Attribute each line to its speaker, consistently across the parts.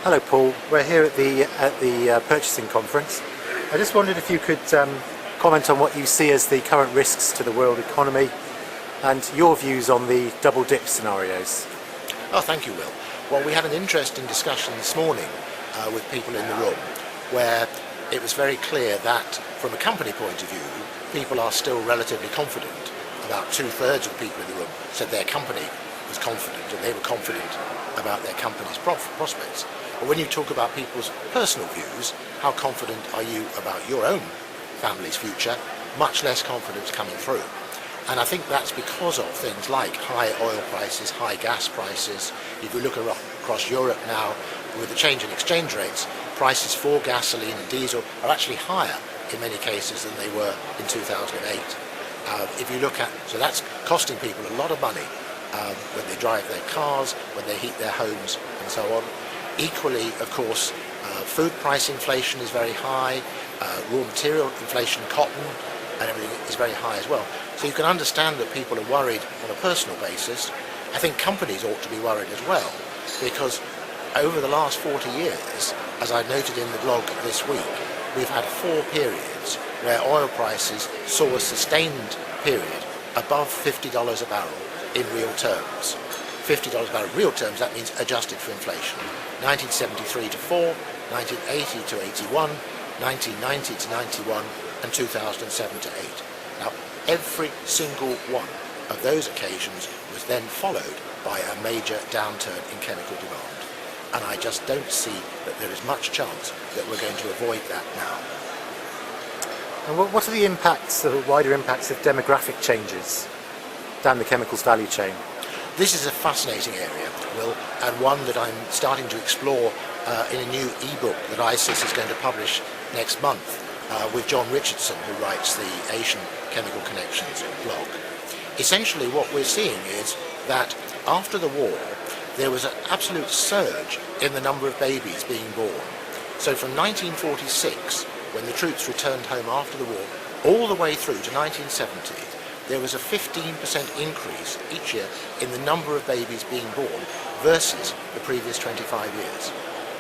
Speaker 1: Hello Paul, we're here at the purchasing conference. I just wondered if you could comment on what you see as the current risks to the world economy and your views on the double dip scenarios.
Speaker 2: Oh, thank you, Will. Well, we had an interesting discussion this morning with people in the room where it was very clear that from a company point of view, people are still relatively confident. About 2/3 of the people in the room said their company was confident and they were confident about their company's prospects. But when you talk about people's personal views, how confident are you about your own family's future? Much less confidence coming through. And I think that's because of things like high oil prices, high gas prices. If you look across Europe now, with the change in exchange rates, prices for gasoline and diesel are actually higher in many cases than they were in 2008. If you look at, so that's costing people a lot of money when they drive their cars, when they heat their homes and so on. Equally, of course, food price inflation is very high, raw material inflation, cotton and everything is very high as well. So you can understand that people are worried on a personal basis. I think companies ought to be worried as well, because over the last 40 years, as I noted in the blog this week, we've had 4 periods where oil prices saw a sustained period above $50 a barrel in real terms. $50 a barrel in real terms, that means adjusted for inflation. 1973 to 4, 1980 to 81, 1990 to 91, and 2007 to 8. Now, every single one of those occasions was then followed by a major downturn in chemical demand. And I just don't see that there is much chance that we're going to avoid that now.
Speaker 1: And what are the impacts, the wider impacts of demographic changes down the chemicals value chain?
Speaker 2: This is a fascinating area, Will, and one that I'm starting to explore in a new e-book that ISIS is going to publish next month with John Richardson, who writes the Asian Chemical Connections blog. Essentially what we're seeing is that after the war, there was an absolute surge in the number of babies being born. So from 1946, when the troops returned home after the war, all the way through to 1970, there was a 15% increase each year in the number of babies being born versus the previous 25 years.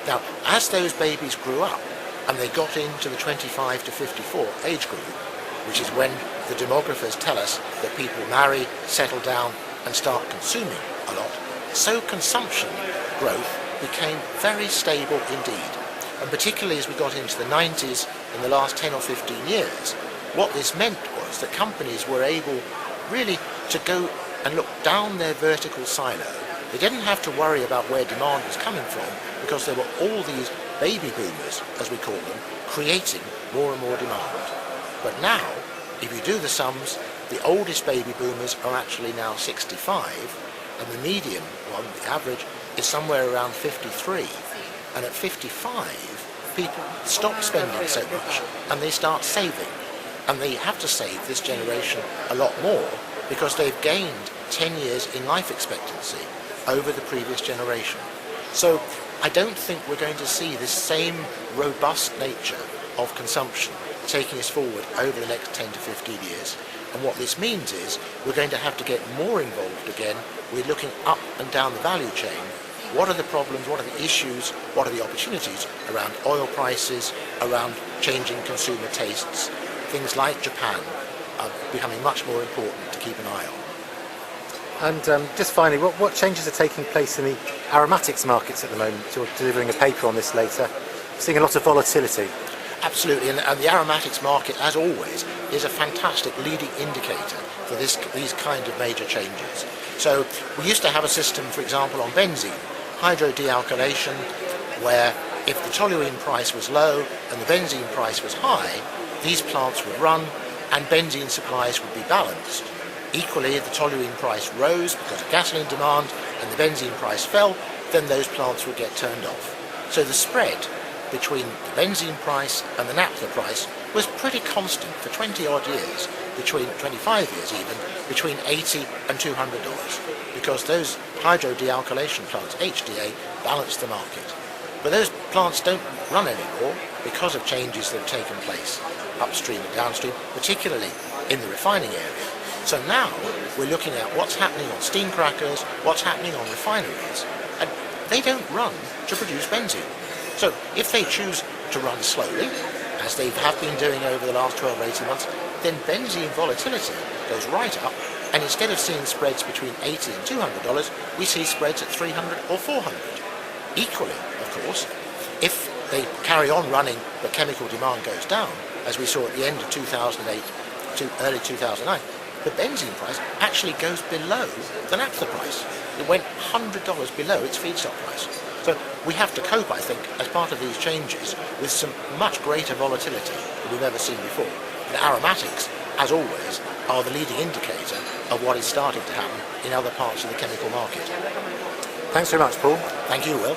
Speaker 2: Now, as those babies grew up and they got into the 25 to 54 age group, which is when the demographers tell us that people marry, settle down and start consuming a lot, so consumption growth became very stable indeed. And particularly as we got into the 90s in the last 10 or 15 years, what this meant was that companies were able really to go and look down their vertical silo. They didn't have to worry about where demand was coming from because there were all these baby boomers, as we call them, creating more and more demand. But now, if you do the sums, the oldest baby boomers are actually now 65, and the median one, the average, is somewhere around 53. And at 55, people stop spending so much and they start saving. And they have to save, this generation, a lot more because they've gained 10 years in life expectancy over the previous generation. So I don't think we're going to see this same robust nature of consumption taking us forward over the next 10 to 15 years. And what this means is we're going to have to get more involved again. We're looking up and down the value chain. What are the problems, what are the issues, what are the opportunities around oil prices, around changing consumer tastes? Things like Japan are becoming much more important to keep an eye on.
Speaker 1: And just finally, what changes are taking place in the aromatics markets at the moment? You're delivering a paper on this later. Seeing a lot of volatility.
Speaker 2: Absolutely, and the aromatics market, as always, is a fantastic leading indicator for these kind of major changes. So we used to have a system, for example, on benzene, hydrodealkylation, where if the toluene price was low and the benzene price was high, these plants would run and benzene supplies would be balanced. Equally, if the toluene price rose because of gasoline demand and the benzene price fell, then those plants would get turned off. So the spread between the benzene price and the naphtha price was pretty constant for 20 odd years, between 25 years even, between $80 and $200, because those hydrodealkylation plants, HDA, balance the market. But those plants don't run anymore because of changes that have taken place upstream and downstream, particularly in the refining area. So now we're looking at what's happening on steam crackers, what's happening on refineries, and they don't run to produce benzene. So if they choose to run slowly, as they have been doing over the last 12 or 18 months, then benzene volatility goes right up, and instead of seeing spreads between $80 and $200, we see spreads at $300 or $400. Equally, of course, if they carry on running but chemical demand goes down, as we saw at the end of 2008 to early 2009, the benzene price actually goes below the naphtha price. It went $100 below its feedstock price. So we have to cope, I think, as part of these changes, with some much greater volatility than we've ever seen before. And aromatics, as always, are the leading indicator of what is starting to happen in other parts of the chemical market.
Speaker 1: Thanks very much, Paul.
Speaker 2: Thank you, Will.